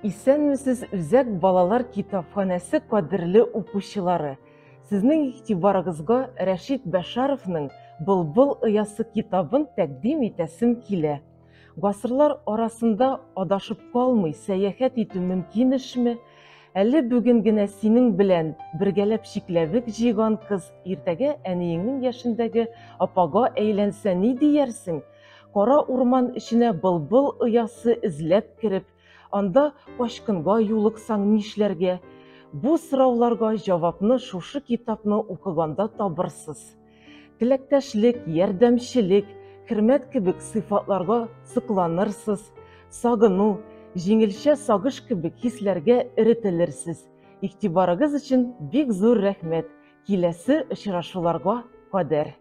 Исәнмесез, Үзәк балалар китапханәсе кадерле укучылары. Сезнең игътибарыгызга Рәшит Бәшәровның «Былбыл оясы» китабын тәкъдим итәсем килә. Гасырлар арасында адашып калмый сәяхәт итү мөмкин эшме? Әле бүген генә синең белән бергәләп чикләвек җыйган кыз иртәгә әниеңнең яшендәге апага әйләнсә ни диярсең? Кара урман эченә былбыл оясы эзләп кереп, анда качкынга юлыксаң нишләргә? Бу сорауларга җавапны шушы китапны укыганда табырсыз. Теләктәшлек, ярдәмчелек, хөрмәт кебек сыйфатларга сокланырсыз, сагыну, җиңелчә сагыш кебек хисләргә эретелерсез. Игътибарыгыз өчен бик зур рәхмәт. Киләсе очрашуларга кадәр.